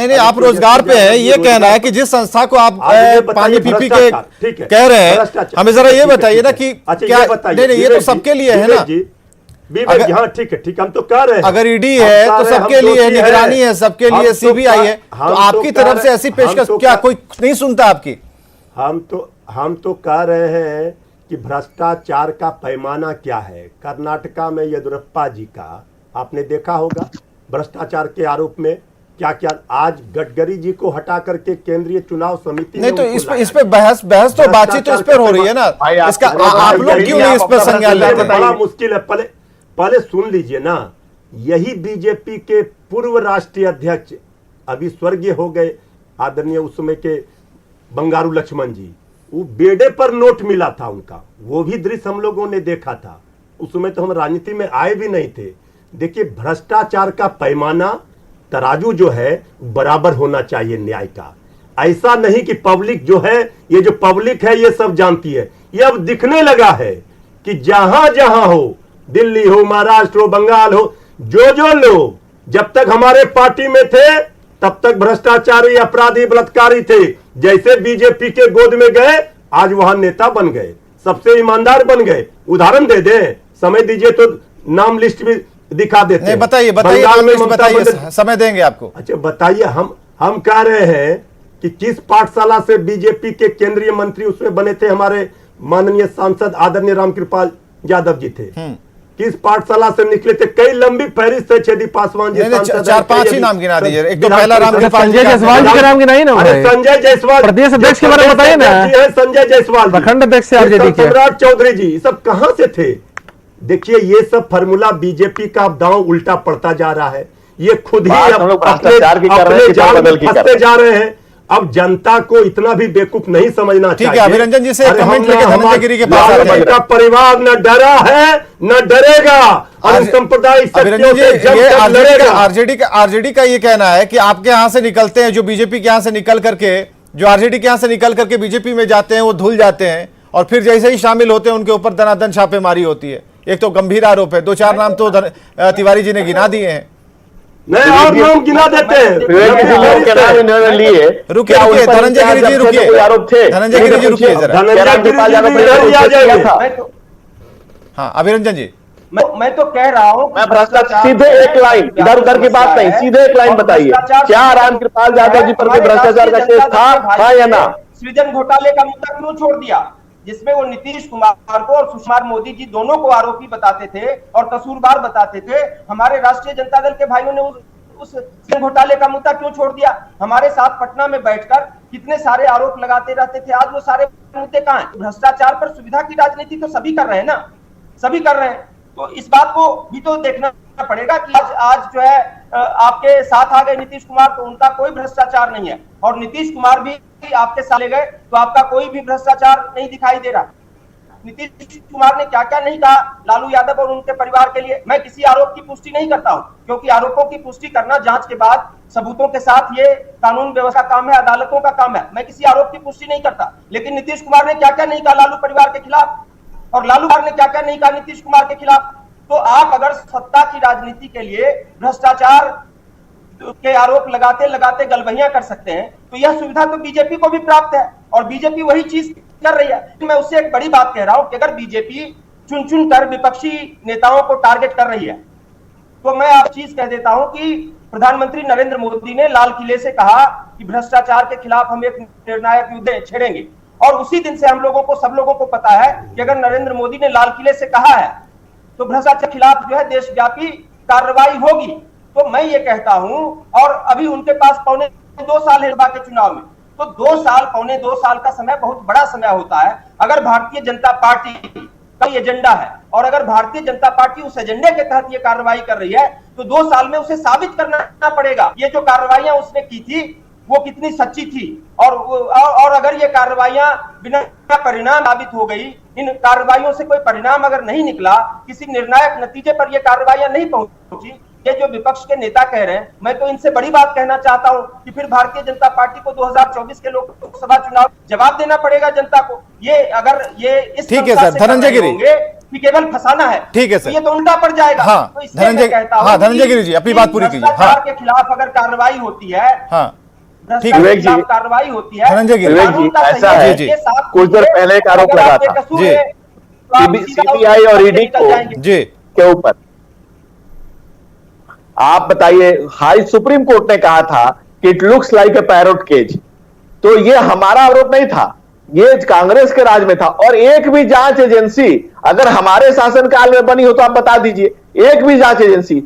नहीं नहीं, आप रोजगार पे हैं, ये कहना है कि जिस संस्था को आप पानी पीपी के कह रहे हैं, हमें जरा ये बताइए ना कि क्या, नहीं नहीं, ये तो सबके लिए है ना। हाँ ठीक है, हम तो कह रहे हैं अगर ईडी है तो सबके लिए है, निगरानी है सबके लिए, सीबीआई है, तो आपकी तरफ से ऐसी पेशकश क्या कोई नहीं सुनता आपकी? हम तो कह रहे हैं कि भ्रष्टाचार का पैमाना क्या है। कर्नाटका में येदियुरप्पा जी का आपने देखा होगा, भ्रष्टाचार के आरोप में क्या क्या, आज गडकरी जी को हटा करके केंद्रीय चुनाव समिति नहीं, तो इस पे बहस तो बातचीत तो इस पर हो रही है ना, इसका आप लोग क्यों नहीं इस पर संज्ञान लेते? बड़ा मुश्किल है, पहले सुन लीजिए ना। यही बीजेपी के पूर्व राष्ट्रीय अध्यक्ष, अभी स्वर्गीय हो गए, आदरणीय उस समय के बंगारू लक्ष्मण जी, वो बेड़े पर नोट मिला था उनका, वो भी दृश्य हम लोगों ने देखा था। उस समय तो हम राजनीति में आए भी नहीं थे। देखिए, भ्रष्टाचार का पैमाना, तराजू जो है बराबर होना चाहिए न्याय का। ऐसा नहीं कि पब्लिक जो है, ये जो पब्लिक है ये सब जानती है। ये अब दिखने लगा है कि जहां जहां हो, दिल्ली हो, महाराष्ट्र हो, बंगाल हो, जो लोग जब तक हमारे पार्टी में थे तब तक भ्रष्टाचारी, अपराधी, बलात्कारी थे, जैसे बीजेपी के गोद में गए आज वहां नेता बन गए, सबसे ईमानदार बन गए। उदाहरण दे दें, समय दीजिए तो नाम लिस्ट भी दिखा देते हैं। बताइए, समय देंगे आपको। अच्छा बताइए, हम कह रहे हैं कि किस पाठशाला से बीजेपी के केंद्रीय मंत्री उसमें बने थे, हमारे माननीय सांसद आदरणीय रामकृपाल यादव जी थे, किस पाठशाला से निकले थे? कई लंबी फहरिस्त है, छेदी पासवान जी, 4-5 ही नाम गिना दीजिए। एक तो पहला रामकृपाल, संजय जायसवाल जी का नाम गिनाइए ना। संजय जायसवाल प्रदेश अध्यक्ष के बारे में बताइए ना। संजय जायसवाल, प्रखंड अध्यक्ष सम्राट चौधरी जी, सब कहां से थे? देखिए, ये सब फार्मूला बीजेपी का दांव उल्टा पड़ता जा रहा है। ये खुद ही अपने जाल में फंसते जा रहे हैं। अब जनता को इतना भी बेवकूफ नहीं समझना चाहिए। ठीक है, अभिरंजन जी से कमेंट लेके धनंजय गिरी के पास आते हैं। का परिवार न डरा है न डरेगा, सांप्रदायिक अभिरंजन जी, ये आरजेडी का ये कहना है कि आपके यहाँ से निकलते हैं, जो बीजेपी के यहाँ से निकल करके, जो आरजेडी के यहाँ से निकल करके बीजेपी में जाते हैं, वो धुल जाते हैं और फिर जैसे ही शामिल होते हैं उनके ऊपर दनादन छापेमारी होती है। एक तो गंभीर आरोप है, 2-4 नाम तो तिवारी जी ने गिना दिए हैं। नहीं, और नाम गिना देते हैं। रुकिए धनंजय गिरी जी, रुकिए धनंजय गिरी जी, रुकिए जरा। हाँ अभिरंजन जी, मैं तो कह रहा हूँ, मैं भ्रष्टाचार, सीधे एक लाइन, इधर उधर की बात नहीं, सीधे एक लाइन बताइए, क्या रामकृपाल यादव जी पर भी भ्रष्टाचार का केस था या ना? सृजन घोटाले का मुद्दा क्यों छोड़ दिया, जिसमें वो नीतीश कुमार को और सुषमा मोदी जी दोनों को आरोपी बताते थे और कसूरवार बताते थे? हमारे राष्ट्रीय जनता दल के भाइयों ने उस घोटाले का मुद्दा क्यों छोड़ दिया? हमारे साथ पटना में बैठकर कितने सारे आरोप लगाते रहते थे, आज वो सारे मुद्दे कहां हैं? भ्रष्टाचार पर सुविधा की राजनीति तो सभी कर रहे हैं ना, सभी कर रहे हैं। तो इस बात को भी तो देखना पड़ेगा कि आज जो है आपके साथ आ गए नीतीश कुमार, तो उनका कोई भ्रष्टाचार नहीं है, और नीतीश कुमार भी आपके साथ ले गए तो आपका कोई भी भ्रष्टाचार नहीं दिखाई दे रहा। नीतीश कुमार ने क्या क्या नहीं कहा लालू यादव और उनके परिवार के लिए। मैं किसी आरोप की पुष्टि नहीं करता हूं, क्योंकि आरोपों की पुष्टि करना जांच के बाद सबूतों के साथ ये कानून व्यवस्था काम है, अदालतों का काम है। मैं किसी आरोप की पुष्टि नहीं करता, लेकिन नीतीश कुमार ने क्या क्या नहीं कहा लालू परिवार के खिलाफ, और लालू कुमार ने क्या क्या नहीं कहा नीतीश कुमार के खिलाफ। तो आप अगर सत्ता की राजनीति के लिए भ्रष्टाचार के आरोप लगाते लगाते गलबहियां कर सकते हैं, तो यह सुविधा तो बीजेपी को भी प्राप्त है, और बीजेपी वही चीज कर रही है। मैं उससे एक बड़ी बात कह रहा हूं कि अगर बीजेपी चुन चुन कर विपक्षी नेताओं को टारगेट कर रही है, तो मैं आप चीज कह देता हूं कि प्रधानमंत्री नरेंद्र मोदी ने लाल किले से कहा कि भ्रष्टाचार के खिलाफ हम एक निर्णायक युद्ध छेड़ेंगे, और उसी दिन से हम लोगों को, सब लोगों को पता है कि अगर नरेंद्र मोदी ने लाल किले से कहा है तो भ्रष्टाचार के खिलाफ जो है देशव्यापी कार्रवाई होगी। तो मैं ये कहता हूं, और अभी उनके पास पौने 2 साल है लोकसभा के चुनाव में, तो 2 साल, पौने 2 साल का समय बहुत बड़ा समय होता है। अगर भारतीय जनता पार्टी का एजेंडा है और अगर भारतीय जनता पार्टी उस एजेंडे के तहत ये कार्रवाई कर रही है, तो 2 साल में उसे साबित करना पड़ेगा ये जो कार्रवाइयां उसने की थी वो कितनी सच्ची थी, और अगर ये कार्रवाइयां बिना परिणाम साबित हो गई, इन कार्रवाइयों से कोई परिणाम अगर नहीं निकला, किसी निर्णायक नतीजे पर ये कार्रवाइयां नहीं पहुंची, ये जो विपक्ष के नेता कह रहे हैं, मैं तो इनसे बड़ी बात कहना चाहता हूं कि फिर भारतीय जनता पार्टी को 2024 के लोकसभा चुनाव जवाब देना पड़ेगा जनता को। ये अगर ये इस ठीक है सर, धनंजय गिरी, कि केवल फंसाना है। ठीक है तो सर। ये तो उल्टा पड़ जाएगा। हाँ, तो इसलिए मैं धनंजय- कहता हूं हाँ, कि धनंजय गिरि जी, अपनी बात पूरी कीजिए। भ्रष्टाचार हाँ। के खिलाफ अगर कार्रवाई होती है, हाँ, ठीक भ्रष्टाचार है। के खिलाफ कार्रवाई होती है, धनंजय गिरि। विवेक जी, कानून का ऐसा सहयोग है, के साथ कुछ देर पहले एक आरोप अगर लगा आप था। बेकसूर जी। हैं, तो आप सीधा सीबीआई और उससे ईडी निकल को जाएंगे। जी, के ऊपर आप बताइए, हाई सुप्रीम कोर्ट ने कहा था कि it looks like a parrot cage. तो ये हमारा आरोप नहीं था, ये कांग्रेस के राज में था। और एक भी जांच एजेंसी अगर हमारे शासनकाल में बनी हो तो आप बता दीजिए, एक भी जांच एजेंसी